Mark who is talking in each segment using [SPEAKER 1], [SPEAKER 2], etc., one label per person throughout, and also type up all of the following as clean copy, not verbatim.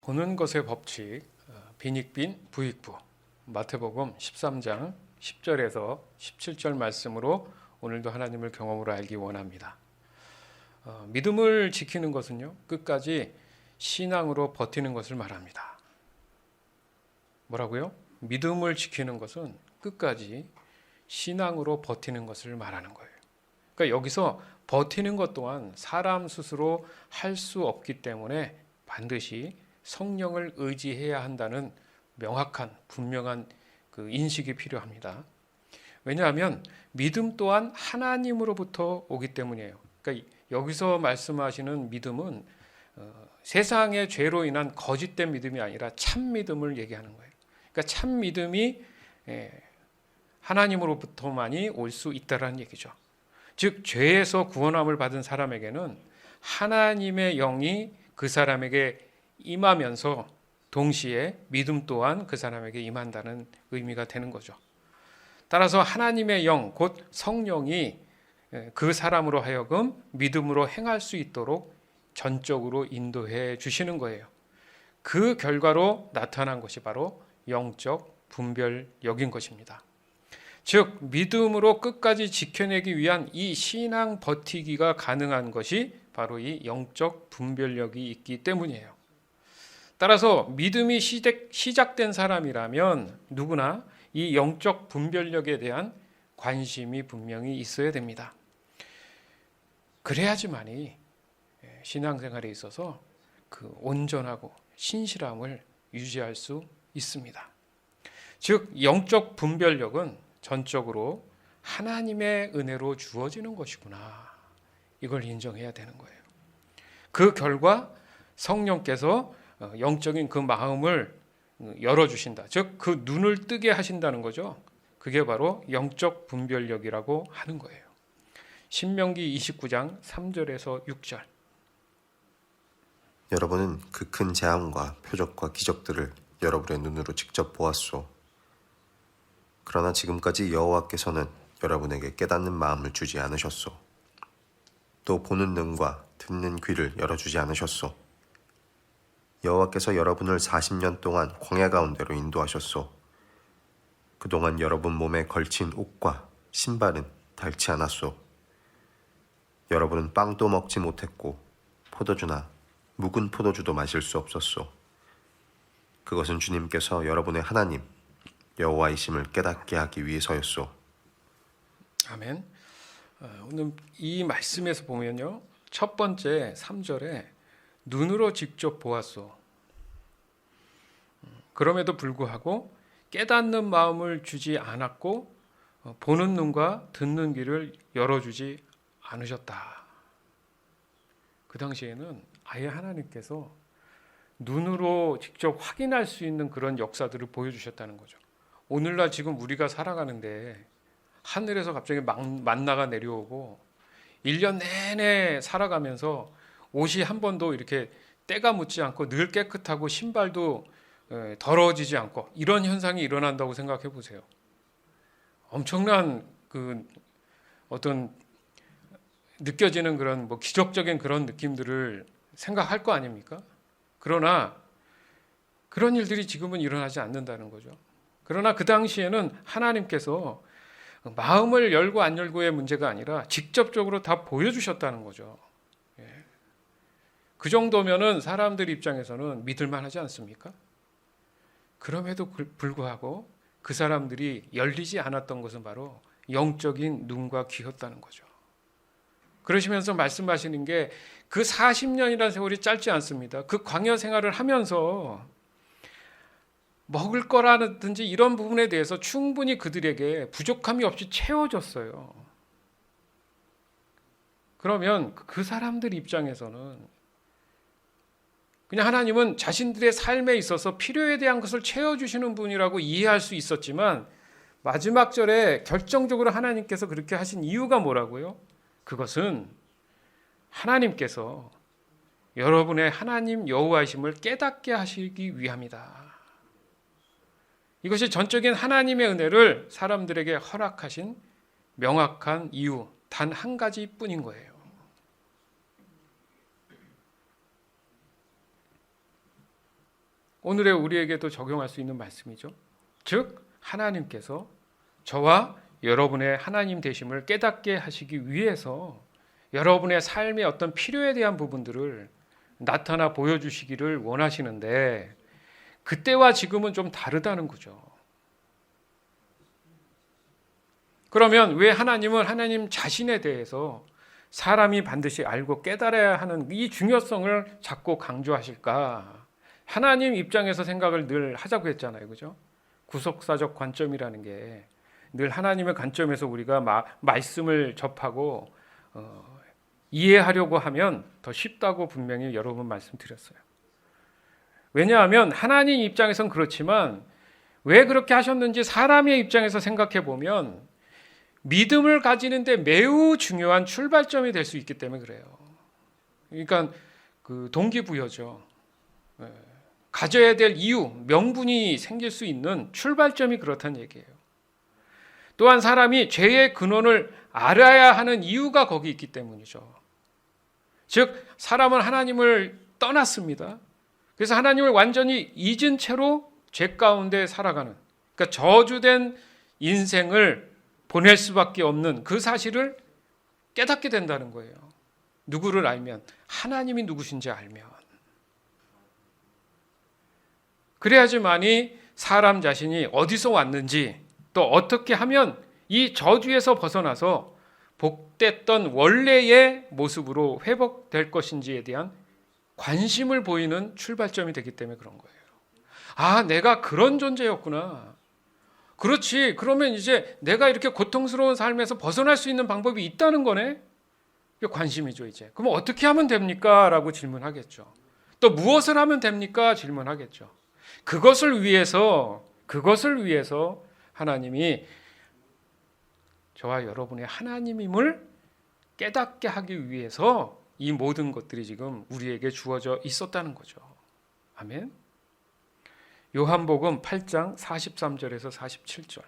[SPEAKER 1] 보는 것의 법칙, 빈익빈 부익부, 마태복음 13장 10절에서 17절 말씀으로 오늘도 하나님을 경험으로 알기 원합니다. 믿음을 지키는 것은요, 끝까지 신앙으로 버티는 것을 말합니다. 뭐라고요? 믿음을 지키는 것은 끝까지 신앙으로 버티는 것을 말하는 거예요. 그러니까 여기서 버티는 것 또한 사람 스스로 할 수 없기 때문에 반드시 성령을 의지해야 한다는 명확한 분명한 그 인식이 필요합니다. 왜냐하면 믿음 또한 하나님으로부터 오기 때문이에요. 그러니까 여기서 말씀하시는 믿음은 세상의 죄로 인한 거짓된 믿음이 아니라 참 믿음을 얘기하는 거예요. 그러니까 참 믿음이 하나님으로부터만이 올 수 있다라는 얘기죠. 즉 죄에서 구원함을 받은 사람에게는 하나님의 영이 그 사람에게 임하면서 동시에 믿음 또한 그 사람에게 임한다는 의미가 되는 거죠. 따라서 하나님의 영, 곧 성령이 그 사람으로 하여금 믿음으로 행할 수 있도록 전적으로 인도해 주시는 거예요. 그 결과로 나타난 것이 바로 영적 분별력인 것입니다. 즉 믿음으로 끝까지 지켜내기 위한 이 신앙 버티기가 가능한 것이 바로 이 영적 분별력이 있기 때문이에요. 따라서 믿음이 시작된 사람이라면 누구나 이 영적 분별력에 대한 관심이 분명히 있어야 됩니다. 그래야지만이 신앙생활에 있어서 그 온전하고 신실함을 유지할 수 있습니다. 즉 영적 분별력은 전적으로 하나님의 은혜로 주어지는 것이구나. 이걸 인정해야 되는 거예요. 그 결과 성령께서 영적인 그 마음을 열어주신다. 즉 그 눈을 뜨게 하신다는 거죠. 그게 바로 영적 분별력이라고 하는 거예요. 신명기 29장 3절에서 6절.
[SPEAKER 2] 여러분은 그 큰 재앙과 표적과 기적들을 여러분의 눈으로 직접 보았소. 그러나 지금까지 여호와께서는 여러분에게 깨닫는 마음을 주지 않으셨소. 또 보는 눈과 듣는 귀를 열어주지 않으셨소. 여호와께서 여러분을 40년 동안 광야 가운데로 인도하셨소. 그동안 여러분 몸에 걸친 옷과 신발은 닳지 않았소. 여러분은 빵도 먹지 못했고 포도주나 묵은 포도주도 마실 수 없었소. 그것은 주님께서 여러분의 하나님 여호와이심을 깨닫게 하기 위해서였소.
[SPEAKER 1] 아멘. 오늘 이 말씀에서 보면요, 첫 번째 3절에 눈으로 직접 보았소. 그럼에도 불구하고 깨닫는 마음을 주지 않았고 보는 눈과 듣는 귀를 열어주지 않으셨다. 그 당시에는 아예 하나님께서 눈으로 직접 확인할 수 있는 그런 역사들을 보여주셨다는 거죠. 오늘날 지금 우리가 살아가는데 하늘에서 갑자기 만나가 내려오고 1년 내내 살아가면서 옷이 한 번도 이렇게 때가 묻지 않고 늘 깨끗하고 신발도 더러워지지 않고 이런 현상이 일어난다고 생각해 보세요. 엄청난 그 어떤 느껴지는 그런 뭐 기적적인 그런 느낌들을 생각할 거 아닙니까? 그러나 그런 일들이 지금은 일어나지 않는다는 거죠. 그러나 그 당시에는 하나님께서 마음을 열고 안 열고의 문제가 아니라 직접적으로 다 보여주셨다는 거죠. 그 정도면은 사람들 입장에서는 믿을만 하지 않습니까? 그럼에도 불구하고 그 사람들이 열리지 않았던 것은 바로 영적인 눈과 귀였다는 거죠. 그러시면서 말씀하시는 게 그 40년이라는 세월이 짧지 않습니다. 그 광야 생활을 하면서 먹을 거라든지 이런 부분에 대해서 충분히 그들에게 부족함이 없이 채워졌어요. 그러면 그 사람들 입장에서는 그냥 하나님은 자신들의 삶에 있어서 필요에 대한 것을 채워주시는 분이라고 이해할 수 있었지만 마지막 절에 결정적으로 하나님께서 그렇게 하신 이유가 뭐라고요? 그것은 하나님께서 여러분의 하나님 여호와이심을 깨닫게 하시기 위함이다. 이것이 전적인 하나님의 은혜를 사람들에게 허락하신 명확한 이유 단 한 가지뿐인 거예요. 오늘의 우리에게도 적용할 수 있는 말씀이죠. 즉 하나님께서 저와 여러분의 하나님 되심을 깨닫게 하시기 위해서 여러분의 삶의 어떤 필요에 대한 부분들을 나타나 보여주시기를 원하시는데 그때와 지금은 좀 다르다는 거죠. 그러면 왜 하나님은 하나님 자신에 대해서 사람이 반드시 알고 깨달아야 하는 이 중요성을 자꾸 강조하실까? 하나님 입장에서 생각을 늘 하자고 했잖아요. 그죠? 구속사적 관점이라는 게 늘 하나님의 관점에서 우리가 말씀을 접하고 이해하려고 하면 더 쉽다고 분명히 여러 번 말씀드렸어요. 왜냐하면 하나님 입장에선 그렇지만 왜 그렇게 하셨는지 사람의 입장에서 생각해 보면 믿음을 가지는데 매우 중요한 출발점이 될 수 있기 때문에 그래요. 그러니까 그 동기부여죠. 가져야 될 이유, 명분이 생길 수 있는 출발점이 그렇다는 얘기예요. 또한 사람이 죄의 근원을 알아야 하는 이유가 거기 있기 때문이죠. 즉 사람은 하나님을 떠났습니다. 그래서 하나님을 완전히 잊은 채로 죄 가운데 살아가는, 그러니까 저주된 인생을 보낼 수밖에 없는 그 사실을 깨닫게 된다는 거예요. 누구를 알면, 하나님이 누구신지 알면. 그래야지만이 사람 자신이 어디서 왔는지, 또 어떻게 하면 이 저주에서 벗어나서 복됐던 원래의 모습으로 회복될 것인지에 대한 관심을 보이는 출발점이 되기 때문에 그런 거예요. 아, 내가 그런 존재였구나. 그렇지. 그러면 이제 내가 이렇게 고통스러운 삶에서 벗어날 수 있는 방법이 있다는 거네. 이게 관심이죠, 이제. 그럼 어떻게 하면 됩니까? 라고 질문하겠죠. 또 무엇을 하면 됩니까? 질문하겠죠. 그것을 위해서 하나님이 저와 여러분의 하나님임을 깨닫게 하기 위해서 이 모든 것들이 지금 우리에게 주어져 있었다는 거죠. 아멘. 요한복음 8장 43절에서 47절.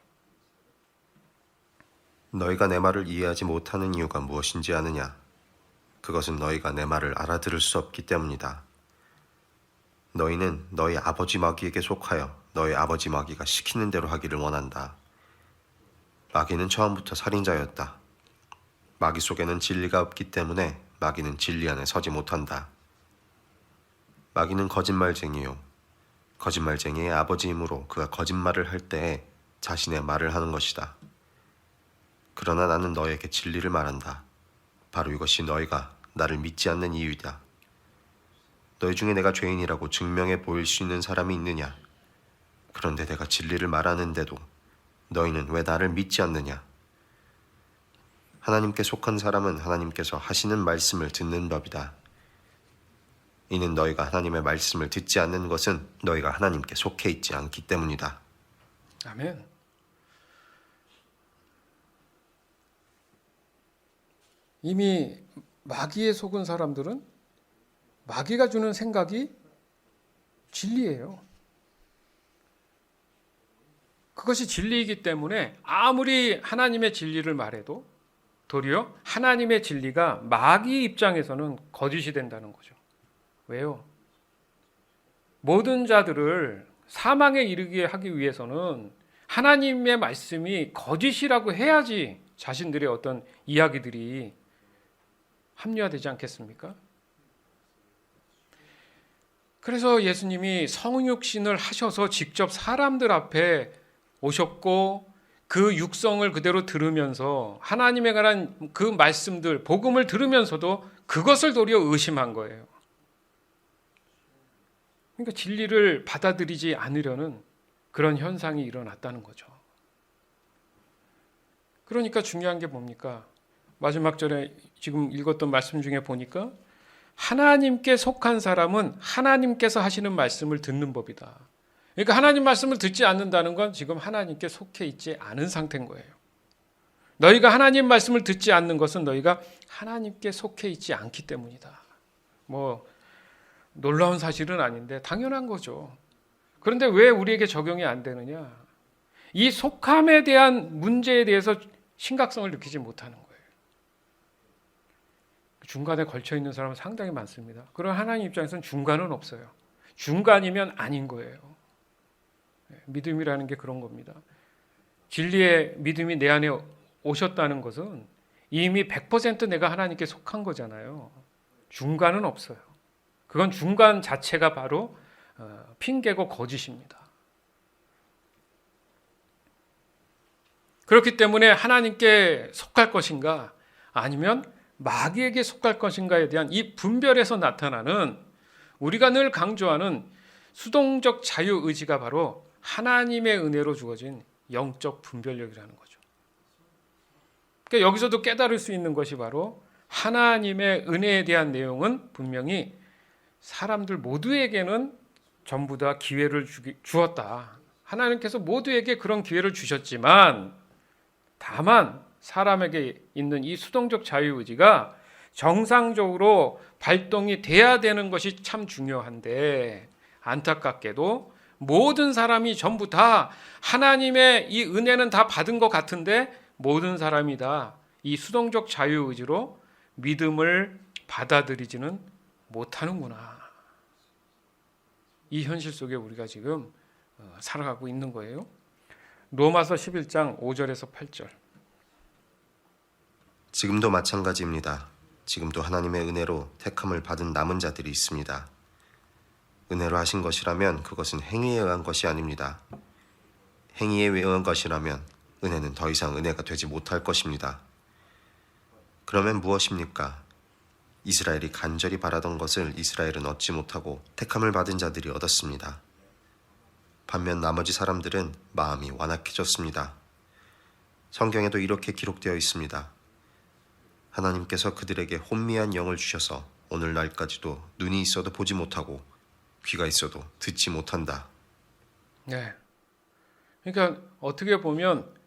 [SPEAKER 2] 너희가 내 말을 이해하지 못하는 이유가 무엇인지 아느냐? 그것은 너희가 내 말을 알아들을 수 없기 때문이다. 너희는 너희 아버지 마귀에게 속하여 너희 아버지 마귀가 시키는 대로 하기를 원한다. 마귀는 처음부터 살인자였다. 마귀 속에는 진리가 없기 때문에 마귀는 진리 안에 서지 못한다. 마귀는 거짓말쟁이요. 거짓말쟁이의 아버지이므로 그가 거짓말을 할 때에 자신의 말을 하는 것이다. 그러나 나는 너에게 진리를 말한다. 바로 이것이 너희가 나를 믿지 않는 이유이다. 너희 중에 내가 죄인이라고 증명해 보일 수 있는 사람이 있느냐? 그런데 내가 진리를 말하는데도 너희는 왜 나를 믿지 않느냐? 하나님께 속한 사람은 하나님께서 하시는 말씀을 듣는 법이다. 이는 너희가 하나님의 말씀을 듣지 않는 것은 너희가 하나님께 속해 있지 않기 때문이다.
[SPEAKER 1] 아멘. 이미 마귀에 속은 사람들은 마귀가 주는 생각이 진리예요. 그것이 진리이기 때문에 아무리 하나님의 진리를 말해도 도리어 하나님의 진리가 마귀 입장에서는 거짓이 된다는 거죠. 왜요? 모든 자들을 사망에 이르게 하기 위해서는 하나님의 말씀이 거짓이라고 해야지 자신들의 어떤 이야기들이 합리화되지 않겠습니까? 그래서 예수님이 성육신을 하셔서 직접 사람들 앞에 오셨고 그 육성을 그대로 들으면서 하나님에 관한 그 말씀들, 복음을 들으면서도 그것을 도리어 의심한 거예요. 그러니까 진리를 받아들이지 않으려는 그런 현상이 일어났다는 거죠. 그러니까 중요한 게 뭡니까? 마지막 절에 지금 읽었던 말씀 중에 보니까 하나님께 속한 사람은 하나님께서 하시는 말씀을 듣는 법이다. 그러니까 하나님 말씀을 듣지 않는다는 건 지금 하나님께 속해 있지 않은 상태인 거예요. 너희가 하나님 말씀을 듣지 않는 것은 너희가 하나님께 속해 있지 않기 때문이다. 뭐 놀라운 사실은 아닌데 당연한 거죠. 그런데 왜 우리에게 적용이 안 되느냐? 이 속함에 대한 문제에 대해서 심각성을 느끼지 못하는 거예요. 중간에 걸쳐 있는 사람은 상당히 많습니다. 그런 하나님 입장에서는 중간은 없어요. 중간이면 아닌 거예요. 믿음이라는 게 그런 겁니다. 진리의 믿음이 내 안에 오셨다는 것은 이미 100% 내가 하나님께 속한 거잖아요. 중간은 없어요. 그건 중간 자체가 바로 핑계고 거짓입니다. 그렇기 때문에 하나님께 속할 것인가 아니면 마귀에게 속할 것인가에 대한 이 분별에서 나타나는 우리가 늘 강조하는 수동적 자유의지가 바로 하나님의 은혜로 주어진 영적 분별력이라는 거죠. 그러니까 여기서도 깨달을 수 있는 것이 바로 하나님의 은혜에 대한 내용은 분명히 사람들 모두에게는 전부 다 기회를 주었다. 하나님께서 모두에게 그런 기회를 주셨지만 다만 사람에게 있는 이 수동적 자유의지가 정상적으로 발동이 돼야 되는 것이 참 중요한데 안타깝게도 모든 사람이 전부 다 하나님의 이 은혜는 다 받은 것 같은데 모든 사람이 다 이 수동적 자유의지로 믿음을 받아들이지는 못하는구나. 이 현실 속에 우리가 지금 살아가고 있는 거예요. 로마서 11장 5절에서 8절.
[SPEAKER 2] 지금도 마찬가지입니다. 지금도 하나님의 은혜로 택함을 받은 남은 자들이 있습니다. 은혜로 하신 것이라면 그것은 행위에 의한 것이 아닙니다. 행위에 의한 것이라면 은혜는 더 이상 은혜가 되지 못할 것입니다. 그러면 무엇입니까? 이스라엘이 간절히 바라던 것을 이스라엘은 얻지 못하고 택함을 받은 자들이 얻었습니다. 반면 나머지 사람들은 마음이 완악해졌습니다. 성경에도 이렇게 기록되어 있습니다. 하나님께서 그들에게 혼미한 영을 주셔서 오늘날까지도 눈이 있어도 보지 못하고 귀가 있어도 듣지 못한다.
[SPEAKER 1] 네. 그러니까 어떻게 보면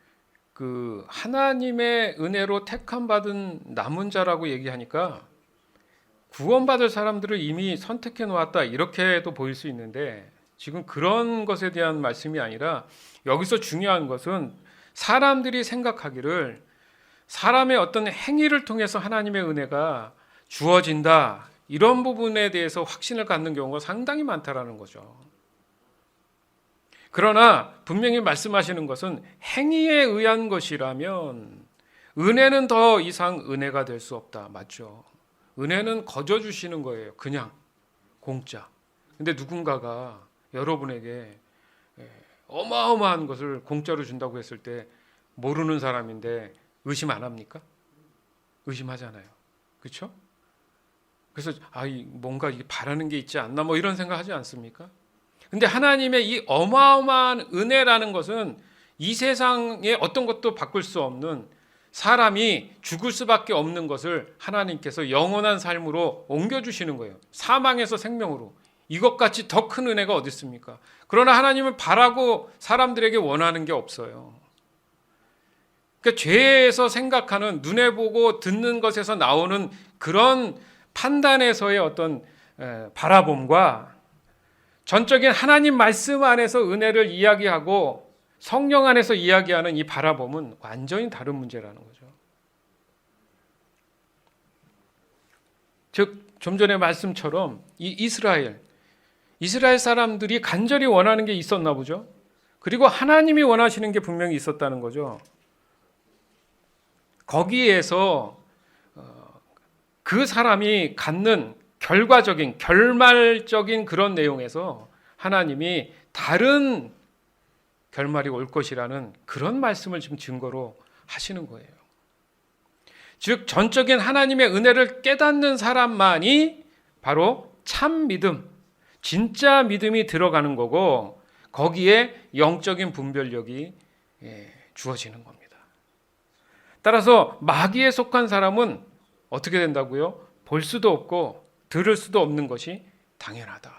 [SPEAKER 1] 그 하나님의 은혜로 택함 받은 남은 자라고 얘기하니까 구원받을 사람들을 이미 선택해 놓았다 이렇게도 보일 수 있는데 지금 그런 것에 대한 말씀이 아니라 여기서 중요한 것은 사람들이 생각하기를 사람의 어떤 행위를 통해서 하나님의 은혜가 주어진다 이런 부분에 대해서 확신을 갖는 경우가 상당히 많다라는 거죠. 그러나 분명히 말씀하시는 것은 행위에 의한 것이라면 은혜는 더 이상 은혜가 될 수 없다. 맞죠? 은혜는 거저 주시는 거예요. 그냥 공짜. 근데 누군가가 여러분에게 어마어마한 것을 공짜로 준다고 했을 때 모르는 사람인데 의심 안 합니까? 의심하잖아요. 그렇죠? 그래서 뭔가 바라는 게 있지 않나 뭐 이런 생각 하지 않습니까? 근데 하나님의 이 어마어마한 은혜라는 것은 이 세상에 어떤 것도 바꿀 수 없는 사람이 죽을 수밖에 없는 것을 하나님께서 영원한 삶으로 옮겨주시는 거예요. 사망에서 생명으로. 이것같이 더 큰 은혜가 어디 있습니까? 그러나 하나님은 바라고 사람들에게 원하는 게 없어요. 그러니까 죄에서 생각하는 눈에 보고 듣는 것에서 나오는 그런 판단에서의 어떤 바라봄과 전적인 하나님 말씀 안에서 은혜를 이야기하고 성령 안에서 이야기하는 이 바라봄은 완전히 다른 문제라는 거죠. 즉 좀 전에 말씀처럼 이 이스라엘 사람들이 간절히 원하는 게 있었나 보죠. 그리고 하나님이 원하시는 게 분명히 있었다는 거죠. 거기에서 그 사람이 갖는 결과적인 결말적인 그런 내용에서 하나님이 다른 결말이 올 것이라는 그런 말씀을 지금 증거로 하시는 거예요. 즉 전적인 하나님의 은혜를 깨닫는 사람만이 바로 참 믿음, 진짜 믿음이 들어가는 거고 거기에 영적인 분별력이 주어지는 겁니다. 따라서 마귀에 속한 사람은 어떻게 된다고요? 볼 수도 없고 들을 수도 없는 것이 당연하다.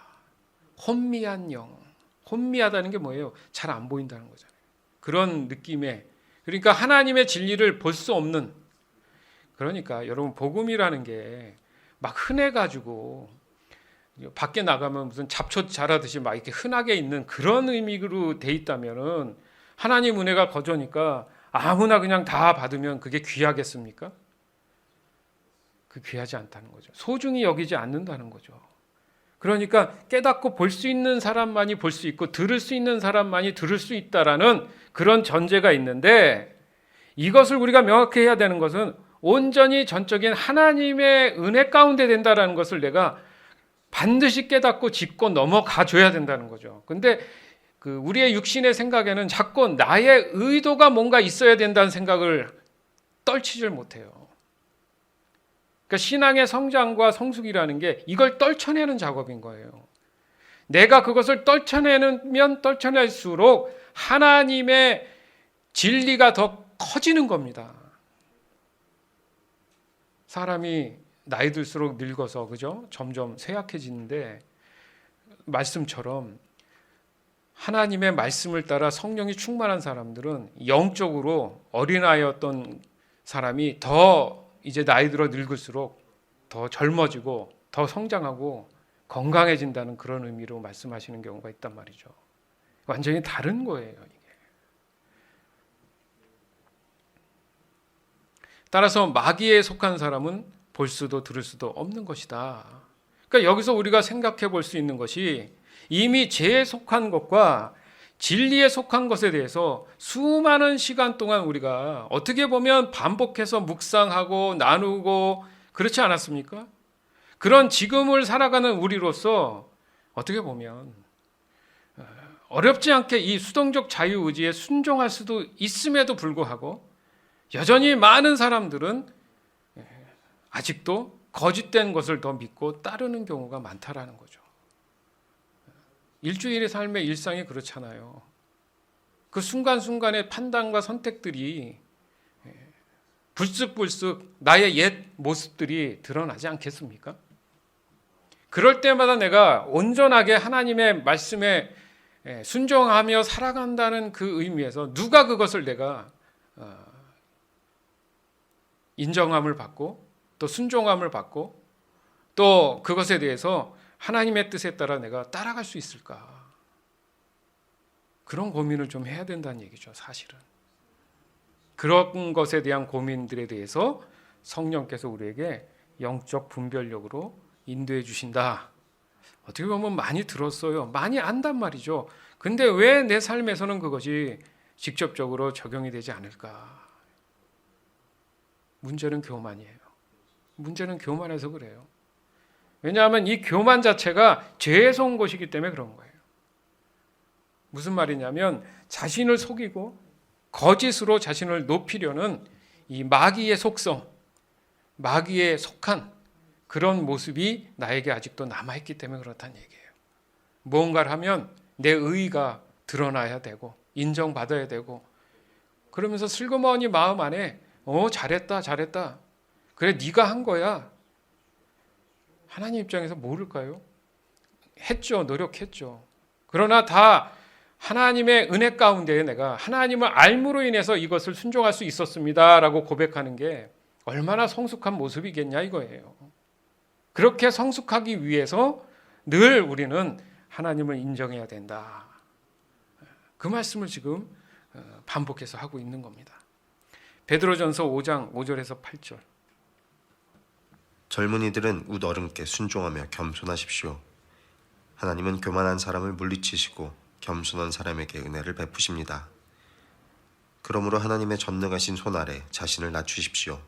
[SPEAKER 1] 혼미한 영. 혼미하다는 게 뭐예요? 잘 안 보인다는 거잖아요. 그런 느낌의, 그러니까 하나님의 진리를 볼 수 없는, 그러니까 여러분 복음이라는 게 막 흔해가지고 밖에 나가면 무슨 잡초 자라듯이 막 이렇게 흔하게 있는 그런 의미로 돼 있다면은 하나님 은혜가 거저니까 아무나 그냥 다 받으면 그게 귀하겠습니까? 그 귀하지 않다는 거죠. 소중히 여기지 않는다는 거죠. 그러니까 깨닫고 볼 수 있는 사람만이 볼 수 있고 들을 수 있는 사람만이 들을 수 있다라는 그런 전제가 있는데, 이것을 우리가 명확히 해야 되는 것은 온전히 전적인 하나님의 은혜 가운데 된다라는 것을 내가 반드시 깨닫고 짚고 넘어가 줘야 된다는 거죠. 근데 우리의 육신의 생각에는 자꾸 나의 의도가 뭔가 있어야 된다는 생각을 떨치질 못해요. 그러니까 신앙의 성장과 성숙이라는 게 이걸 떨쳐내는 작업인 거예요. 내가 그것을 떨쳐내면 떨쳐낼수록 하나님의 진리가 더 커지는 겁니다. 사람이 나이 들수록 늙어서 그죠? 점점 쇠약해지는데, 말씀처럼 하나님의 말씀을 따라 성령이 충만한 사람들은 영적으로 어린아이였던 사람이 더 이제 나이 들어 늙을수록 더 젊어지고 더 성장하고 건강해진다는 그런 의미로 말씀하시는 경우가 있단 말이죠. 완전히 다른 거예요, 이게. 따라서 마귀에 속한 사람은 볼 수도 들을 수도 없는 것이다. 그러니까 여기서 우리가 생각해 볼 수 있는 것이, 이미 죄에 속한 것과 진리에 속한 것에 대해서 수많은 시간 동안 우리가 어떻게 보면 반복해서 묵상하고 나누고 그렇지 않았습니까? 그런 지금을 살아가는 우리로서 어떻게 보면 어렵지 않게 이 수동적 자유의지에 순종할 수도 있음에도 불구하고 여전히 많은 사람들은 아직도 거짓된 것을 더 믿고 따르는 경우가 많다라는 거죠. 일주일의 삶의 일상이 그렇잖아요. 그 순간순간의 판단과 선택들이 불쑥불쑥 나의 옛 모습들이 드러나지 않겠습니까? 그럴 때마다 내가 온전하게 하나님의 말씀에 순종하며 살아간다는 그 의미에서 누가 그것을 내가 인정함을 받고 또 순종함을 받고 또 그것에 대해서 하나님의 뜻에 따라 내가 따라갈 수 있을까? 그런 고민을 좀 해야 된다는 얘기죠, 사실은. 그런 것에 대한 고민들에 대해서 성령께서 우리에게 영적 분별력으로 인도해 주신다. 어떻게 보면 많이 들었어요. 많이 안단 말이죠. 근데 왜 내 삶에서는 그것이 직접적으로 적용이 되지 않을까? 문제는 교만이에요. 문제는 교만해서 그래요. 왜냐하면 이 교만 자체가 죄에서 온 것이기 때문에 그런 거예요. 무슨 말이냐면 자신을 속이고 거짓으로 자신을 높이려는 이 마귀의 속성, 마귀에 속한 그런 모습이 나에게 아직도 남아있기 때문에 그렇다는 얘기예요. 무언가를 하면 내 의의가 드러나야 되고 인정받아야 되고, 그러면서 슬그머니 마음 안에 잘했다 잘했다, 그래 네가 한 거야. 하나님 입장에서 모를까요? 했죠. 노력했죠. 그러나 다 하나님의 은혜 가운데 내가 하나님을 알므로 인해서 이것을 순종할 수 있었습니다 라고 고백하는 게 얼마나 성숙한 모습이겠냐 이거예요. 그렇게 성숙하기 위해서 늘 우리는 하나님을 인정해야 된다. 그 말씀을 지금 반복해서 하고 있는 겁니다. 베드로전서 5장 5절에서 8절.
[SPEAKER 2] 젊은이들은 웃 어른께 순종하며 겸손하십시오. 하나님은 교만한 사람을 물리치시고 겸손한 사람에게 은혜를 베푸십니다. 그러므로 하나님의 전능하신 손 아래 자신을 낮추십시오.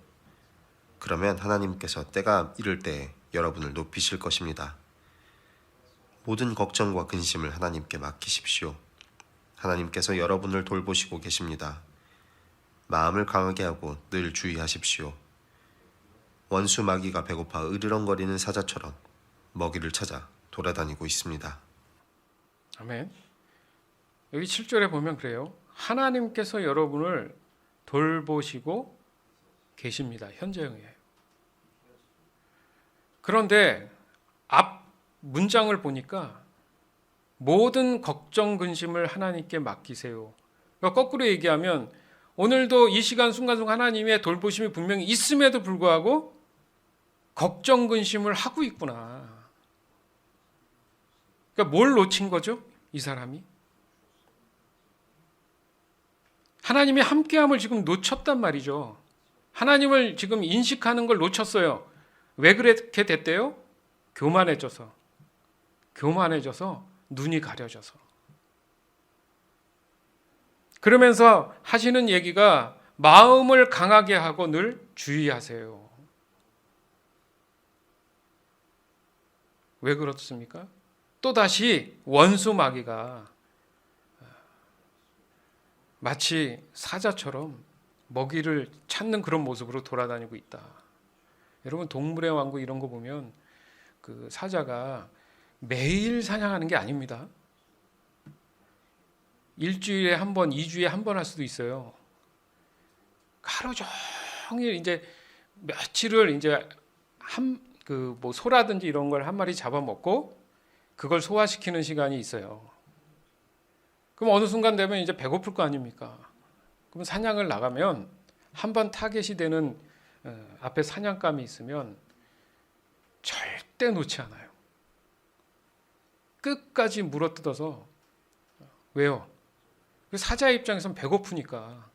[SPEAKER 2] 그러면 하나님께서 때가 이를 때에 여러분을 높이실 것입니다. 모든 걱정과 근심을 하나님께 맡기십시오. 하나님께서 여러분을 돌보시고 계십니다. 마음을 강하게 하고 늘 주의하십시오. 원수 마귀가 배고파 으르렁거리는 사자처럼 먹이를 찾아 돌아다니고 있습니다.
[SPEAKER 1] 아멘. 여기 7절에 보면 그래요. 하나님께서 여러분을 돌보시고 계십니다. 현재형이에요. 그런데 앞 문장을 보니까 모든 걱정 근심을 하나님께 맡기세요. 그러니까 거꾸로 얘기하면 오늘도 이 시간 순간순간 하나님의 돌보심이 분명히 있음에도 불구하고 걱정 근심을 하고 있구나. 그러니까 뭘 놓친 거죠? 이 사람이 하나님의 함께함을 지금 놓쳤단 말이죠. 하나님을 지금 인식하는 걸 놓쳤어요. 왜 그렇게 됐대요? 교만해져서. 교만해져서 눈이 가려져서. 그러면서 하시는 얘기가 마음을 강하게 하고 늘 주의하세요. 왜 그렇습니까? 또다시 원수 마귀가 마치 사자처럼 먹이를 찾는 그런 모습으로 돌아다니고 있다. 여러분, 동물의 왕국 이런 거 보면 그 사자가 매일 사냥하는 게 아닙니다. 일주일에 한 번, 2주에 한 번 할 수도 있어요. 하루 종일 이제 며칠을 이제 뭐 소라든지 이런 걸 한 마리 잡아먹고 그걸 소화시키는 시간이 있어요. 그럼 어느 순간 되면 이제 배고플 거 아닙니까? 그럼 사냥을 나가면 한 번 타겟이 되는 앞에 사냥감이 있으면 절대 놓지 않아요. 끝까지 물어뜯어서. 왜요? 사자 입장에서는 배고프니까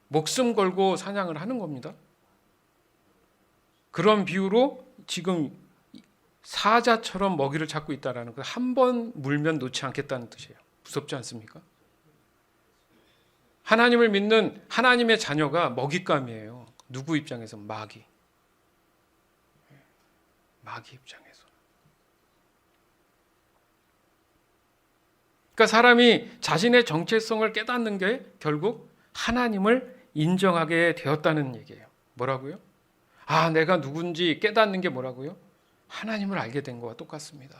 [SPEAKER 1] 목숨 걸고 사냥을 하는 겁니다. 그런 비유로 지금 사자처럼 먹이를 찾고 있다는 거, 한 번 물면 놓지 않겠다는 뜻이에요. 무섭지 않습니까? 하나님을 믿는 하나님의 자녀가 먹잇감이에요. 누구 입장에서? 마귀 입장에서. 그러니까 사람이 자신의 정체성을 깨닫는 게 결국 하나님을 인정하게 되었다는 얘기예요. 뭐라고요? 내가 누군지 깨닫는 게 뭐라고요? 하나님을 알게 된 거와 똑같습니다.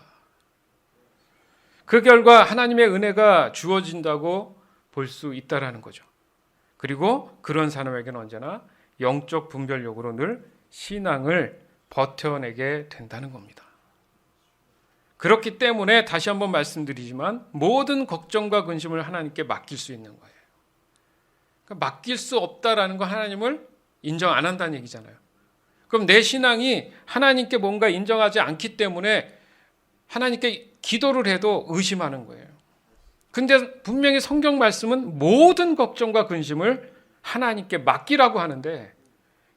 [SPEAKER 1] 그 결과 하나님의 은혜가 주어진다고 볼 수 있다라는 거죠. 그리고 그런 사람에게는 언제나 영적 분별력으로 늘 신앙을 버텨내게 된다는 겁니다. 그렇기 때문에 다시 한번 말씀드리지만 모든 걱정과 근심을 하나님께 맡길 수 있는 거예요. 그러니까 맡길 수 없다라는 건 하나님을 인정 안 한다는 얘기잖아요. 그럼 내 신앙이 하나님께 뭔가 인정하지 않기 때문에 하나님께 기도를 해도 의심하는 거예요. 근데 분명히 성경 말씀은 모든 걱정과 근심을 하나님께 맡기라고 하는데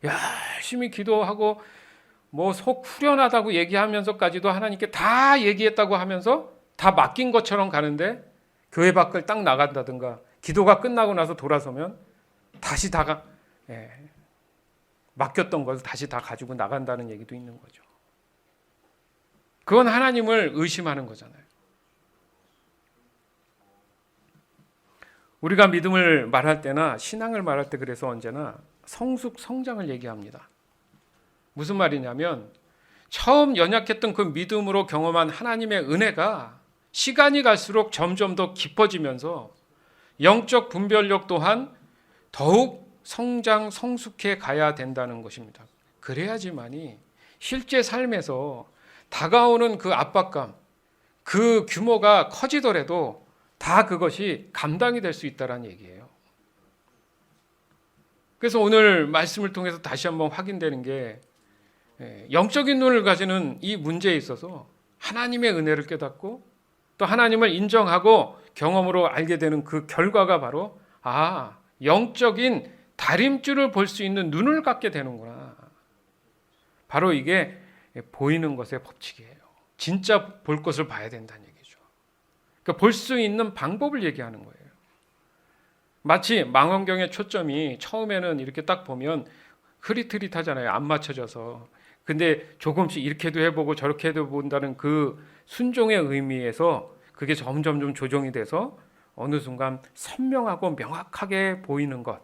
[SPEAKER 1] 열심히 기도하고 뭐 속 후련하다고 얘기하면서까지도 하나님께 다 얘기했다고 하면서 다 맡긴 것처럼 가는데 교회 밖을 딱 나간다든가 기도가 끝나고 나서 돌아서면 다시 맡겼던 것을 다시 다 가지고 나간다는 얘기도 있는 거죠. 그건 하나님을 의심하는 거잖아요. 우리가 믿음을 말할 때나 신앙을 말할 때 그래서 언제나 성숙 성장을 얘기합니다. 무슨 말이냐면 처음 연약했던 그 믿음으로 경험한 하나님의 은혜가 시간이 갈수록 점점 더 깊어지면서 영적 분별력 또한 더욱 성장, 성숙해 가야 된다는 것입니다. 그래야지만이 실제 삶에서 다가오는 그 압박감, 그 규모가 커지더라도 다 그것이 감당이 될 수 있다는 얘기예요. 그래서 오늘 말씀을 통해서 다시 한번 확인되는 게 영적인 눈을 가지는 이 문제에 있어서 하나님의 은혜를 깨닫고 또 하나님을 인정하고 경험으로 알게 되는 그 결과가 바로 영적인 다림줄을 볼 수 있는 눈을 갖게 되는구나. 바로 이게 보이는 것의 법칙이에요. 진짜 볼 것을 봐야 된다는 얘기죠. 그러니까 볼 수 있는 방법을 얘기하는 거예요. 마치 망원경의 초점이 처음에는 이렇게 딱 보면 흐릿흐릿하잖아요. 안 맞춰져서. 근데 조금씩 이렇게도 해보고 저렇게도 본다는 그 순종의 의미에서 그게 점점 좀 조정이 돼서 어느 순간 선명하고 명확하게 보이는 것.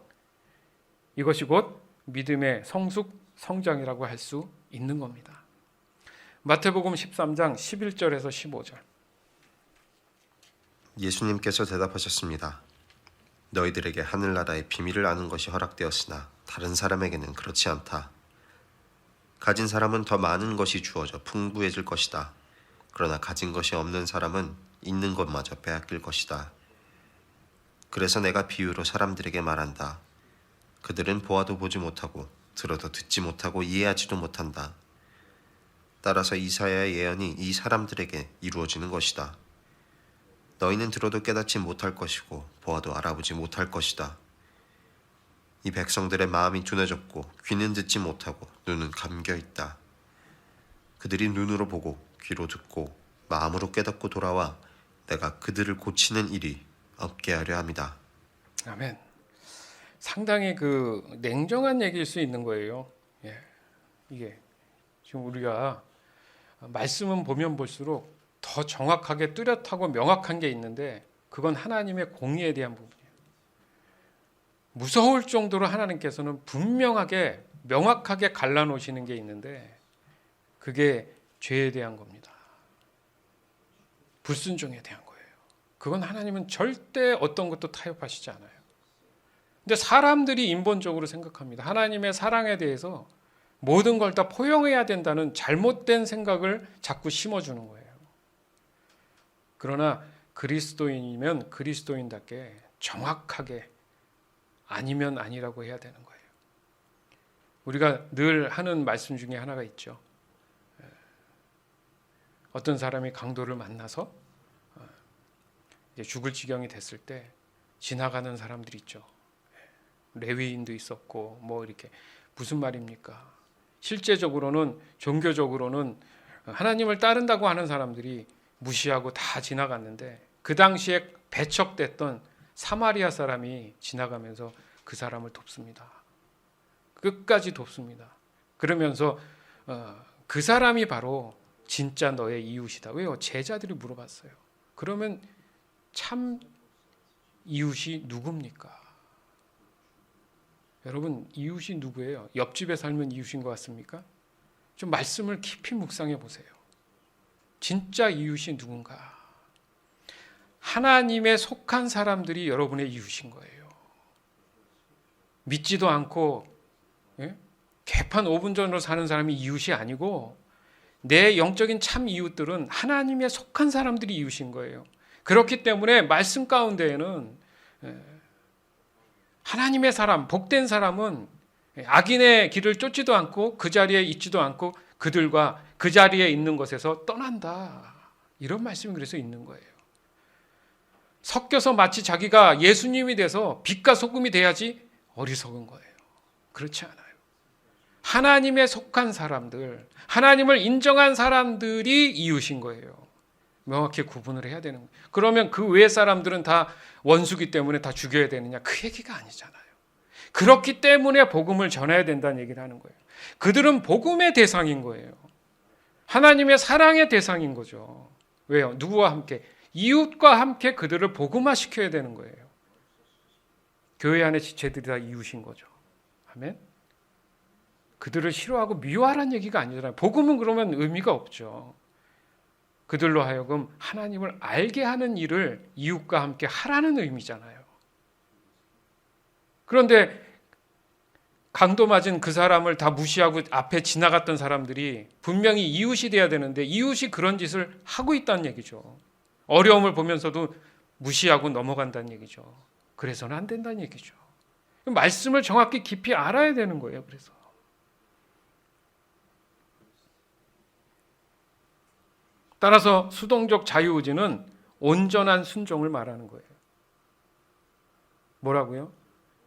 [SPEAKER 1] 이것이 곧 믿음의 성숙, 성장이라고 할 수 있는 겁니다. 마태복음 13장 11절에서 15절.
[SPEAKER 2] 예수님께서 대답하셨습니다. 너희들에게 하늘나라의 비밀을 아는 것이 허락되었으나 다른 사람에게는 그렇지 않다. 가진 사람은 더 많은 것이 주어져 풍부해질 것이다. 그러나 가진 것이 없는 사람은 있는 것마저 빼앗길 것이다. 그래서 내가 비유로 사람들에게 말한다. 그들은 보아도 보지 못하고 들어도 듣지 못하고 이해하지도 못한다. 따라서 이사야의 예언이 이 사람들에게 이루어지는 것이다. 너희는 들어도 깨닫지 못할 것이고 보아도 알아보지 못할 것이다. 이 백성들의 마음이 둔해졌고 귀는 듣지 못하고 눈은 감겨 있다. 그들이 눈으로 보고 귀로 듣고 마음으로 깨닫고 돌아와 내가 그들을 고치는 일이 없게 하려 함이다.
[SPEAKER 1] 아멘. 상당히 그 냉정한 얘기일 수 있는 거예요. 예. 이게 지금 우리가 말씀은 보면 볼수록 더 정확하게 뚜렷하고 명확한 게 있는데 그건 하나님의 공의에 대한 부분이에요. 무서울 정도로 하나님께서는 분명하게 명확하게 갈라놓으시는 게 있는데 그게 죄에 대한 겁니다. 불순종에 대한 거예요. 그건 하나님은 절대 어떤 것도 타협하시지 않아요. 근데 사람들이 인본적으로 생각합니다. 하나님의 사랑에 대해서 모든 걸 다 포용해야 된다는 잘못된 생각을 자꾸 심어주는 거예요. 그러나 그리스도인이면 그리스도인답게 정확하게 아니면 아니라고 해야 되는 거예요. 우리가 늘 하는 말씀 중에 하나가 있죠. 어떤 사람이 강도를 만나서 이제 죽을 지경이 됐을 때 지나가는 사람들이 있죠. 레위인도 있었고 뭐 이렇게 무슨 말입니까? 실제적으로는 종교적으로는 하나님을 따른다고 하는 사람들이 무시하고 다 지나갔는데 그 당시에 배척됐던 사마리아 사람이 지나가면서 그 사람을 돕습니다. 끝까지 돕습니다. 그러면서 그 사람이 바로 진짜 너의 이웃이다. 왜요? 제자들이 물어봤어요. 그러면 참 이웃이 누굽니까? 여러분, 이웃이 누구예요? 옆집에 살면 이웃인 것 같습니까? 좀 말씀을 깊이 묵상해 보세요. 진짜 이웃이 누군가? 하나님에 속한 사람들이 여러분의 이웃인 거예요. 믿지도 않고 개판 5분 전으로 사는 사람이 이웃이 아니고 내 영적인 참 이웃들은 하나님에 속한 사람들이 이웃인 거예요. 그렇기 때문에 말씀 가운데에는 하나님의 사람, 복된 사람은 악인의 길을 쫓지도 않고 그 자리에 있지도 않고 그들과 그 자리에 있는 것에서 떠난다. 이런 말씀이 그래서 있는 거예요. 섞여서 마치 자기가 예수님이 돼서 빛과 소금이 돼야지 어리석은 거예요. 그렇지 않아요. 하나님에 속한 사람들, 하나님을 인정한 사람들이 이웃인 거예요. 명확히 구분을 해야 되는 거예요. 그러면 그 외 사람들은 다 원수기 때문에 다 죽여야 되느냐? 그 얘기가 아니잖아요. 그렇기 때문에 복음을 전해야 된다는 얘기를 하는 거예요. 그들은 복음의 대상인 거예요. 하나님의 사랑의 대상인 거죠. 왜요? 누구와 함께? 이웃과 함께 그들을 복음화시켜야 되는 거예요. 교회 안의 지체들이 다 이웃인 거죠. 아멘? 그들을 싫어하고 미워하라는 얘기가 아니잖아요. 복음은 그러면 의미가 없죠. 그들로 하여금 하나님을 알게 하는 일을 이웃과 함께 하라는 의미잖아요. 그런데 강도 맞은 그 사람을 다 무시하고 앞에 지나갔던 사람들이 분명히 이웃이 돼야 되는데 이웃이 그런 짓을 하고 있다는 얘기죠. 어려움을 보면서도 무시하고 넘어간다는 얘기죠. 그래서는 안 된다는 얘기죠. 말씀을 정확히 깊이 알아야 되는 거예요. 그래서 따라서 수동적 자유의지는 온전한 순종을 말하는 거예요. 뭐라고요?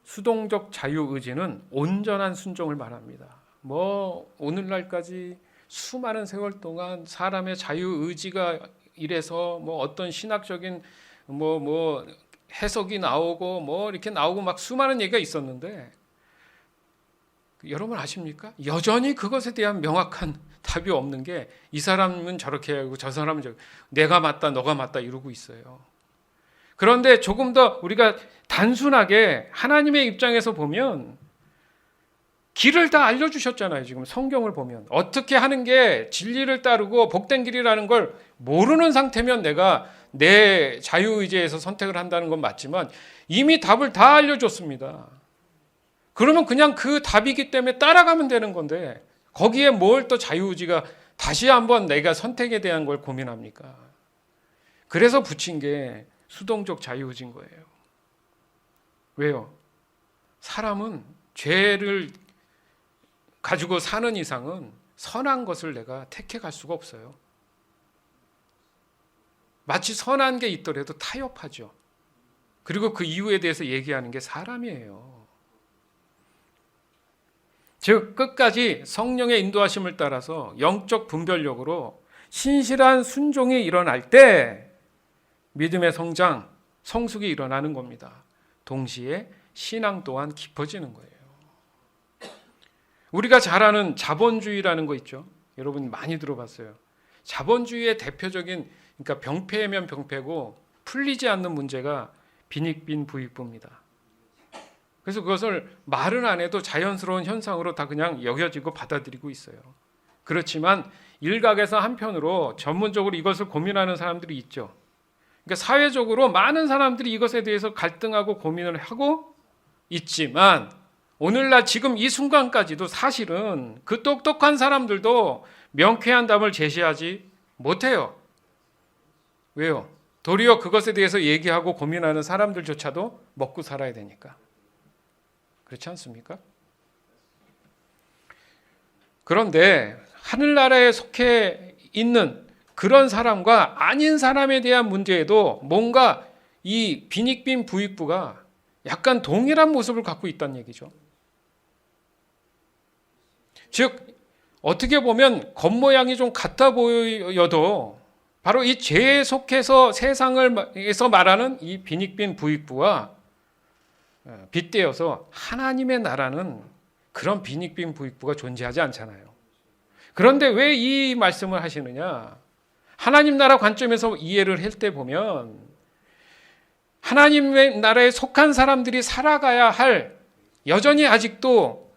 [SPEAKER 1] 수동적 자유의지는 온전한 순종을 말합니다. 뭐 오늘날까지 수많은 세월 동안 사람의 자유의지가 이래서 뭐 어떤 신학적인 뭐 해석이 나오고 뭐 이렇게 나오고 막 수많은 얘기가 있었는데 여러분 아십니까? 여전히 그것에 대한 명확한 답이 없는 게 이 사람은 저렇게 하고 저 사람은 저렇게 내가 맞다 너가 맞다 이러고 있어요. 그런데 조금 더 우리가 단순하게 하나님의 입장에서 보면 길을 다 알려주셨잖아요. 지금 성경을 보면 어떻게 하는 게 진리를 따르고 복된 길이라는 걸 모르는 상태면 내가 내 자유의지에서 선택을 한다는 건 맞지만 이미 답을 다 알려줬습니다. 그러면 그냥 그 답이기 때문에 따라가면 되는 건데 거기에 뭘 또 자유의지가 다시 한번 내가 선택에 대한 걸 고민합니까? 그래서 붙인 게 수동적 자유의지인 거예요. 왜요? 사람은 죄를 가지고 사는 이상은 선한 것을 내가 택해갈 수가 없어요. 마치 선한 게 있더라도 타협하죠. 그리고 그 이유에 대해서 얘기하는 게 사람이에요. 즉 끝까지 성령의 인도하심을 따라서 영적 분별력으로 신실한 순종이 일어날 때 믿음의 성장, 성숙이 일어나는 겁니다. 동시에 신앙 또한 깊어지는 거예요. 우리가 잘 아는 자본주의라는 거 있죠. 여러분 많이 들어봤어요. 자본주의의 대표적인, 그러니까 병폐면 병폐고 풀리지 않는 문제가 빈익빈 부익부입니다. 그래서 그것을 말은 안 해도 자연스러운 현상으로 다 그냥 여겨지고 받아들이고 있어요. 그렇지만 일각에서 한편으로 전문적으로 이것을 고민하는 사람들이 있죠. 그러니까 사회적으로 많은 사람들이 이것에 대해서 갈등하고 고민을 하고 있지만 오늘날 지금 이 순간까지도 사실은 그 똑똑한 사람들도 명쾌한 답을 제시하지 못해요. 왜요? 도리어 그것에 대해서 얘기하고 고민하는 사람들조차도 먹고 살아야 되니까. 그렇지 않습니까? 그런데 하늘나라에 속해 있는 그런 사람과 아닌 사람에 대한 문제에도 뭔가 이 빈익빈 부익부가 약간 동일한 모습을 갖고 있다는 얘기죠. 즉 어떻게 보면 겉모양이 좀 같아 보여도 바로 이 죄에 속해서 세상에서 말하는 이 빈익빈 부익부와 빗대어서 하나님의 나라는 그런 빈익빈 부익부가 존재하지 않잖아요. 그런데 왜 이 말씀을 하시느냐? 하나님 나라 관점에서 이해를 할 때 보면 하나님의 나라에 속한 사람들이 살아가야 할 여전히 아직도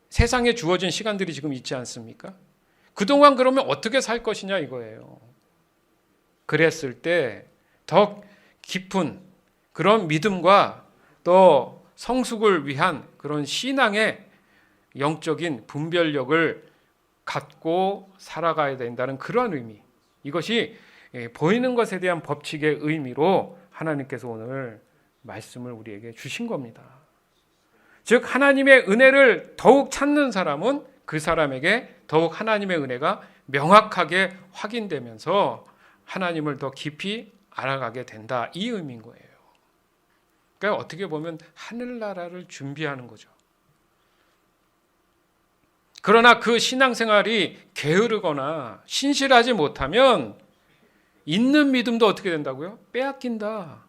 [SPEAKER 1] 세상에 주어진 시간들이 지금 있지 않습니까? 그동안 그러면 어떻게 살 것이냐 이거예요. 그랬을 때 더 깊은 그런 믿음과 또 성숙을 위한 그런 신앙의 영적인 분별력을 갖고 살아가야 된다는 그런 의미, 이것이 보이는 것에 대한 법칙의 의미로 하나님께서 오늘 말씀을 우리에게 주신 겁니다. 즉 하나님의 은혜를 더욱 찾는 사람은 그 사람에게 더욱 하나님의 은혜가 명확하게 확인되면서 하나님을 더 깊이 알아가게 된다, 이 의미인 거예요. 그러니까 어떻게 보면 하늘나라를 준비하는 거죠. 그러나 그 신앙생활이 게으르거나 신실하지 못하면 있는 믿음도 어떻게 된다고요? 빼앗긴다.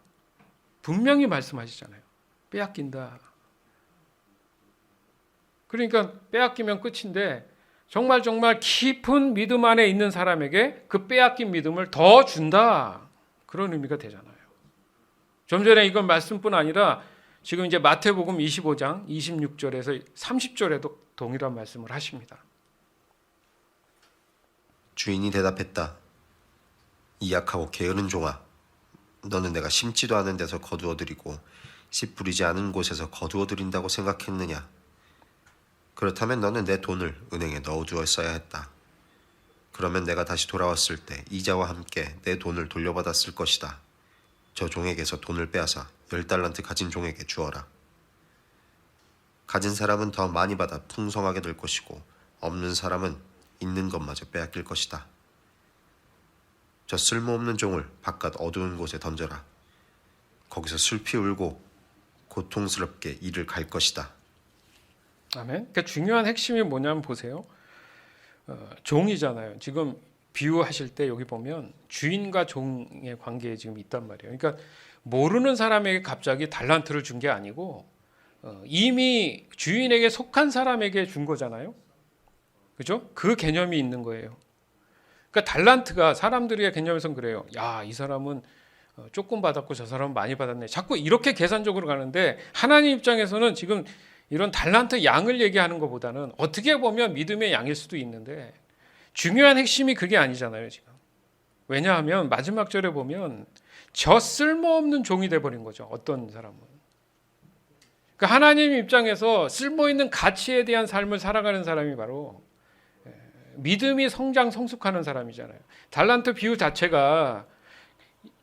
[SPEAKER 1] 분명히 말씀하시잖아요. 빼앗긴다. 그러니까 빼앗기면 끝인데 정말 깊은 믿음 안에 있는 사람에게 그 빼앗긴 믿음을 더 준다. 그런 의미가 되잖아요. 좀 전에 이건 말씀뿐 아니라 지금 이제 마태복음 25장 26절에서 30절에도 동일한 말씀을 하십니다.
[SPEAKER 2] 주인이 대답했다. 이 약하고 게으른 종아, 너는 내가 심지도 않은 데서 거두어들이고 씨 뿌리지 않은 곳에서 거두어들인다고 생각했느냐? 그렇다면 너는 내 돈을 은행에 넣어두었어야 했다. 그러면 내가 다시 돌아왔을 때 이자와 함께 내 돈을 돌려받았을 것이다. 저 종에게서 돈을 빼앗아 10달란트 가진 종에게 주어라. 가진 사람은 더 많이 받아 풍성하게 될 것이고 없는 사람은 있는 것마저 빼앗길 것이다. 저 쓸모없는 종을 바깥 어두운 곳에 던져라. 거기서 슬피 울고 고통스럽게 이를 갈 것이다.
[SPEAKER 1] 아멘. 그러니까 중요한 핵심이 뭐냐면 보세요. 종이잖아요. 지금 비유하실 때 여기 보면 주인과 종의 관계에 지금 있단 말이에요. 그러니까 모르는 사람에게 갑자기 달란트를 준 게 아니고 이미 주인에게 속한 사람에게 준 거잖아요. 그죠? 그 개념이 있는 거예요. 그러니까 달란트가 사람들의 개념에서는 그래요. 야, 이 사람은 조금 받았고 저 사람은 많이 받았네. 자꾸 이렇게 계산적으로 가는데 하나님 입장에서는 지금 이런 달란트 양을 얘기하는 것보다는 어떻게 보면 믿음의 양일 수도 있는데 중요한 핵심이 그게 아니잖아요, 지금. 왜냐하면 마지막 절에 보면 저 쓸모없는 종이 돼버린 거죠, 어떤 사람은. 그러니까 하나님 입장에서 쓸모있는 가치에 대한 삶을 살아가는 사람이 바로 믿음이 성장 성숙하는 사람이잖아요. 달란트 비유 자체가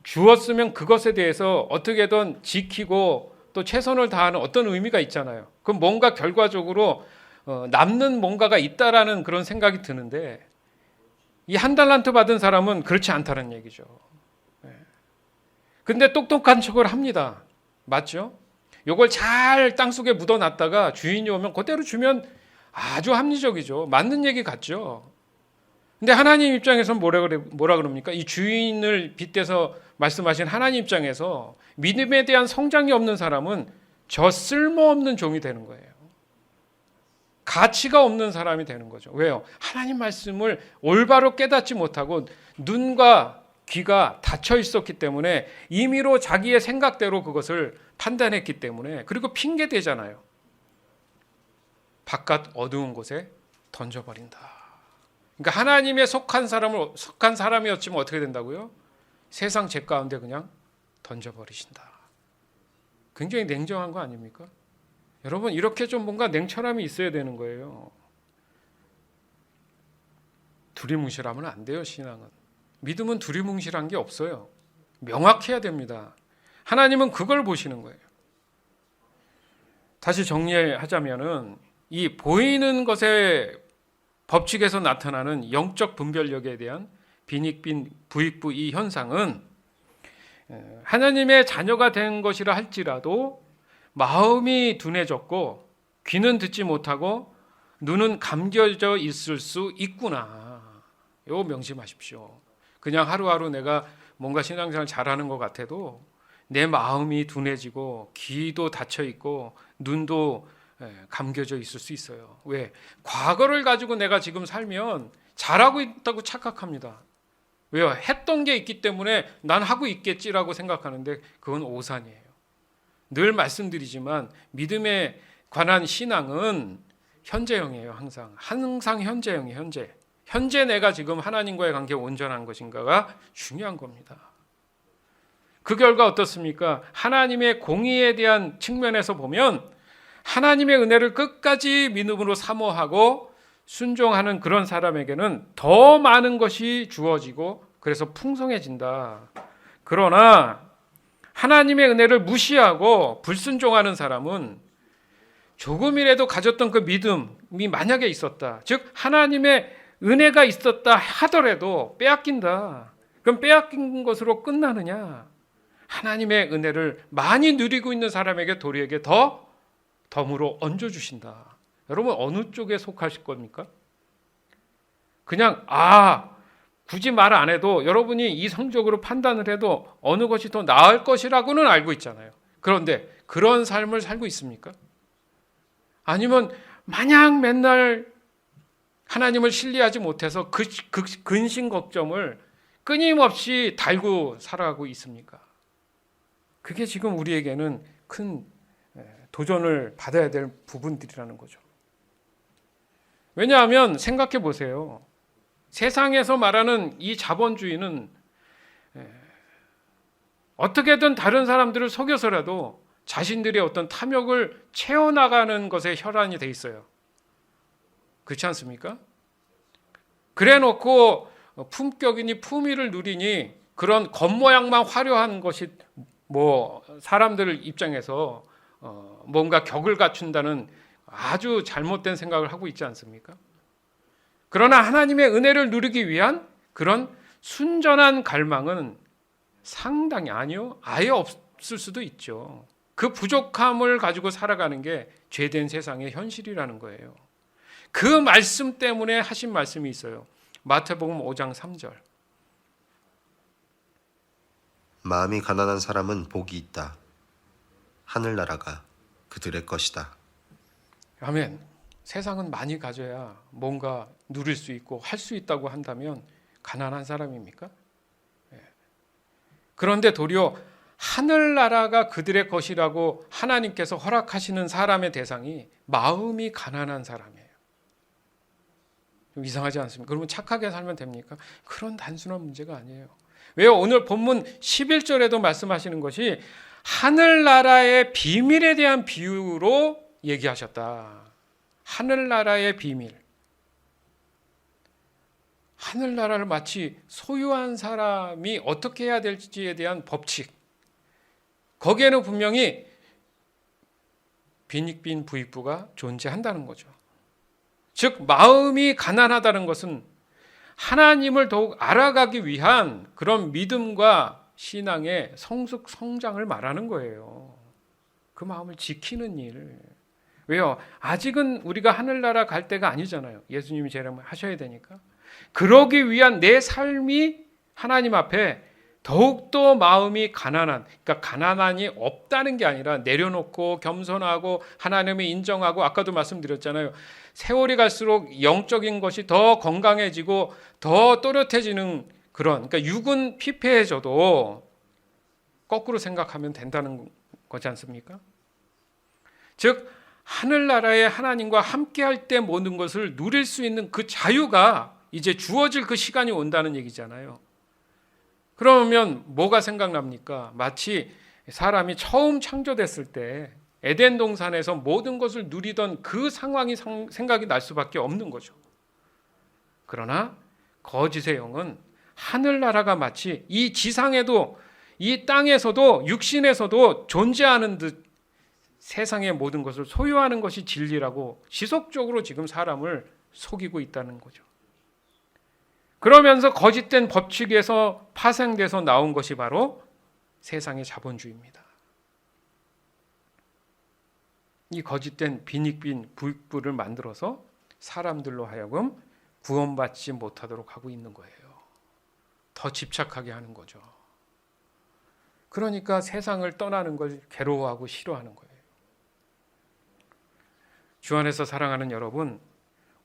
[SPEAKER 1] 주었으면 그것에 대해서 어떻게든 지키고 또 최선을 다하는 어떤 의미가 있잖아요. 그럼 뭔가 결과적으로 남는 뭔가가 있다라는 그런 생각이 드는데 이 한 달란트 받은 사람은 그렇지 않다는 얘기죠. 근데 똑똑한 척을 합니다. 맞죠? 요걸 잘 땅속에 묻어놨다가 주인이 오면 그대로 주면 아주 합리적이죠. 맞는 얘기 같죠. 근데 하나님 입장에서는 뭐라 그럽니까? 이 주인을 빗대서 말씀하신 하나님 입장에서 믿음에 대한 성장이 없는 사람은 저 쓸모없는 종이 되는 거예요. 가치가 없는 사람이 되는 거죠. 왜요? 하나님 말씀을 올바로 깨닫지 못하고 눈과 귀가 닫혀 있었기 때문에 임의로 자기의 생각대로 그것을 판단했기 때문에, 그리고 핑계 대잖아요. 바깥 어두운 곳에 던져버린다. 그러니까 하나님의 속한 사람이었지만 어떻게 된다고요? 세상 죄 가운데 그냥 던져버리신다. 굉장히 냉정한 거 아닙니까? 여러분, 이렇게 좀 뭔가 냉철함이 있어야 되는 거예요. 두리뭉실하면 안 돼요. 신앙은, 믿음은 두리뭉실한 게 없어요. 명확해야 됩니다. 하나님은 그걸 보시는 거예요. 다시 정리하자면은 이 보이는 것의 법칙에서 나타나는 영적 분별력에 대한 빈익빈 부익부 이 현상은 하나님의 자녀가 된 것이라 할지라도 마음이 둔해졌고 귀는 듣지 못하고 눈은 감겨져 있을 수 있구나. 이거 명심하십시오. 그냥 하루하루 내가 뭔가 신앙생활 잘하는 것 같아도 내 마음이 둔해지고 귀도 닫혀 있고 눈도 감겨져 있을 수 있어요. 왜? 과거를 가지고 내가 지금 살면 잘하고 있다고 착각합니다. 왜요? 했던 게 있기 때문에 난 하고 있겠지라고 생각하는데 그건 오산이에요. 늘 말씀드리지만 믿음에 관한 신앙은 현재형이에요. 항상 현재형이에요. 현재 내가 지금 하나님과의 관계가 온전한 것인가가 중요한 겁니다. 그 결과 어떻습니까? 하나님의 공의에 대한 측면에서 보면 하나님의 은혜를 끝까지 믿음으로 사모하고 순종하는 그런 사람에게는 더 많은 것이 주어지고 그래서 풍성해진다. 그러나 하나님의 은혜를 무시하고 불순종하는 사람은 조금이라도 가졌던 그 믿음이 만약에 있었다, 즉 하나님의 은혜가 있었다 하더라도 빼앗긴다. 그럼 빼앗긴 것으로 끝나느냐? 하나님의 은혜를 많이 누리고 있는 사람에게 도리에게 덤으로 얹어주신다. 여러분, 어느 쪽에 속하실 겁니까? 그냥 굳이 말 안 해도 여러분이 이성적으로 판단을 해도 어느 것이 더 나을 것이라고는 알고 있잖아요. 그런데 그런 삶을 살고 있습니까? 아니면 마냥 맨날 하나님을 신뢰하지 못해서 그 근심 걱정을 끊임없이 달고 살아가고 있습니까? 그게 지금 우리에게는 큰 도전을 받아야 될 부분들이라는 거죠. 왜냐하면 생각해 보세요. 세상에서 말하는 이 자본주의는 어떻게든 다른 사람들을 속여서라도 자신들의 어떤 탐욕을 채워나가는 것에 혈안이 돼 있어요. 그렇지 않습니까? 그래 놓고 품격이니 품위를 누리니 그런 겉모양만 화려한 것이 사람들 입장에서 뭔가 격을 갖춘다는 아주 잘못된 생각을 하고 있지 않습니까? 그러나 하나님의 은혜를 누리기 위한 그런 순전한 갈망은 상당히, 아니요, 아예 없을 수도 있죠. 그 부족함을 가지고 살아가는 게 죄된 세상의 현실이라는 거예요. 그 말씀 때문에 하신 말씀이 있어요. 마태복음 5장 3절.
[SPEAKER 2] 마음이 가난한 사람은 복이 있다. 하늘나라가 그들의 것이다.
[SPEAKER 1] 아멘. 세상은 많이 가져야 뭔가 누릴 수 있고 할 수 있다고 한다면 가난한 사람입니까? 그런데 도리어 하늘나라가 그들의 것이라고 하나님께서 허락하시는 사람의 대상이 마음이 가난한 사람이에요. 좀 이상하지 않습니까? 그러면 착하게 살면 됩니까? 그런 단순한 문제가 아니에요. 왜요? 오늘 본문 11절에도 말씀하시는 것이 하늘나라의 비밀에 대한 비유로 얘기하셨다. 하늘나라의 비밀. 하늘나라를 마치 소유한 사람이 어떻게 해야 될지에 대한 법칙. 거기에는 분명히 빈익빈 부익부가 존재한다는 거죠. 즉 마음이 가난하다는 것은 하나님을 더욱 알아가기 위한 그런 믿음과 신앙의 성장을 말하는 거예요. 그 마음을 지키는 일. 왜요? 아직은 우리가 하늘나라 갈 때가 아니잖아요. 예수님이 재림하셔야 되니까. 그러기 위한 내 삶이 하나님 앞에 더욱더 마음이 가난한, 그러니까 가난함이 없다는 게 아니라 내려놓고 겸손하고 하나님을 인정하고, 아까도 말씀드렸잖아요. 세월이 갈수록 영적인 것이 더 건강해지고 더 또렷해지는 그런, 그러니까 육은 피폐해져도 거꾸로 생각하면 된다는 거지 않습니까? 즉 하늘나라의 하나님과 함께할 때 모든 것을 누릴 수 있는 그 자유가 이제 주어질 그 시간이 온다는 얘기잖아요. 그러면 뭐가 생각납니까? 마치 사람이 처음 창조됐을 때 에덴 동산에서 모든 것을 누리던 그 상황이 생각이 날 수밖에 없는 거죠. 그러나 거짓의 영은 하늘나라가 마치 이 지상에도, 이 땅에서도, 육신에서도 존재하는 듯 세상의 모든 것을 소유하는 것이 진리라고 지속적으로 지금 사람을 속이고 있다는 거죠. 그러면서 거짓된 법칙에서 파생돼서 나온 것이 바로 세상의 자본주의입니다. 이 거짓된 빈익빈 부익부를 만들어서 사람들로 하여금 구원받지 못하도록 하고 있는 거예요. 더 집착하게 하는 거죠. 그러니까 세상을 떠나는 걸 괴로워하고 싫어하는 거예요. 주 안에서 사랑하는 여러분,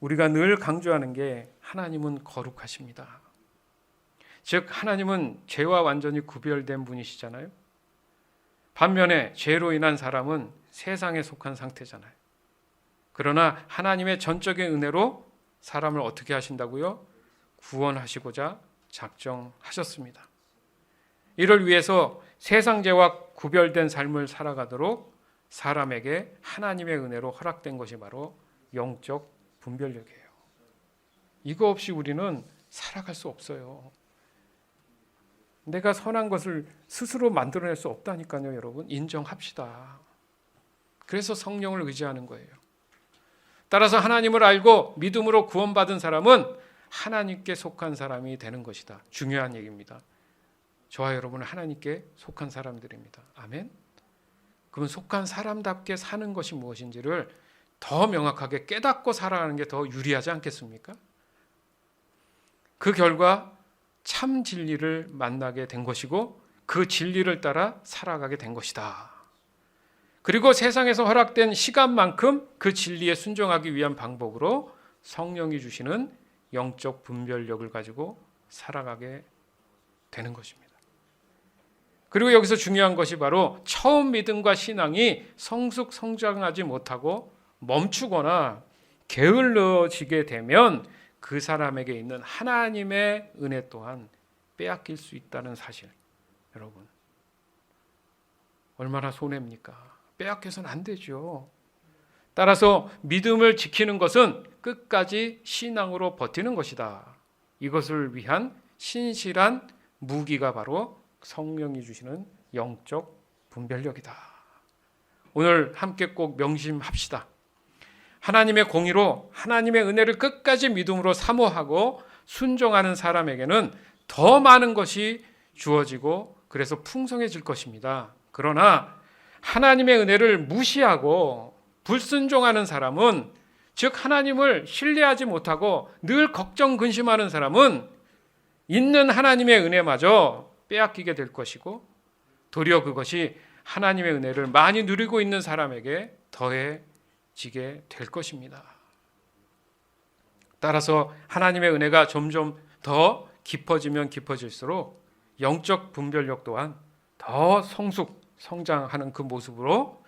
[SPEAKER 1] 우리가 늘 강조하는 게 하나님은 거룩하십니다. 즉 하나님은 죄와 완전히 구별된 분이시잖아요. 반면에 죄로 인한 사람은 세상에 속한 상태잖아요. 그러나 하나님의 전적인 은혜로 사람을 어떻게 하신다고요? 구원하시고자 작정하셨습니다. 이를 위해서 세상 죄와 구별된 삶을 살아가도록 사람에게 하나님의 은혜로 허락된 것이 바로 영적 분별력이에요. 이거 없이 우리는 살아갈 수 없어요. 내가 선한 것을 스스로 만들어낼 수 없다니까요, 여러분. 인정합시다. 그래서 성령을 의지하는 거예요. 따라서 하나님을 알고 믿음으로 구원받은 사람은 하나님께 속한 사람이 되는 것이다. 중요한 얘기입니다. 저와 여러분은 하나님께 속한 사람들입니다. 아멘. 그러면 속한 사람답게 사는 것이 무엇인지를 더 명확하게 깨닫고 살아가는 게 더 유리하지 않겠습니까? 그 결과 참 진리를 만나게 된 것이고 그 진리를 따라 살아가게 된 것이다. 그리고 세상에서 허락된 시간만큼 그 진리에 순종하기 위한 방법으로 성령이 주시는 영적 분별력을 가지고 살아가게 되는 것입니다. 그리고 여기서 중요한 것이 바로 처음 믿음과 신앙이 성숙성장하지 못하고 멈추거나 게을러지게 되면 그 사람에게 있는 하나님의 은혜 또한 빼앗길 수 있다는 사실, 여러분 얼마나 손해입니까? 빼앗겨서는 안 되죠. 따라서 믿음을 지키는 것은 끝까지 신앙으로 버티는 것이다. 이것을 위한 신실한 무기가 바로 성령이 주시는 영적 분별력이다. 오늘 함께 꼭 명심합시다. 하나님의 공의로 하나님의 은혜를 끝까지 믿음으로 사모하고 순종하는 사람에게는 더 많은 것이 주어지고 그래서 풍성해질 것입니다. 그러나 하나님의 은혜를 무시하고 불순종하는 사람은, 즉 하나님을 신뢰하지 못하고 늘 걱정 근심하는 사람은 있는 하나님의 은혜마저 빼앗기게 될 것이고 도리어 그것이 하나님의 은혜를 많이 누리고 있는 사람에게 더해지게 될 것입니다. 따라서 하나님의 은혜가 점점 더 깊어지면 깊어질수록 영적 분별력 또한 더 성장하는 그 모습으로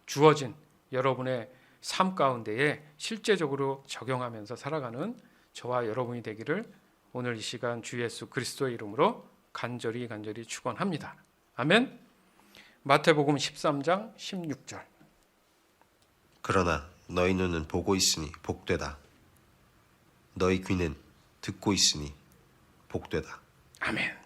[SPEAKER 1] 주어진 여러분의 삶 가운데에 실제적으로 적용하면서 살아가는 저와 여러분이 되기를 오늘 이 시간 주 예수 그리스도의 이름으로 간절히 축원합니다. 아멘. 마태복음 13장 16절.
[SPEAKER 2] 그러나 너희 눈은 보고 있으니 복되다. 너희 귀는 듣고 있으니 복되다.
[SPEAKER 1] 아멘.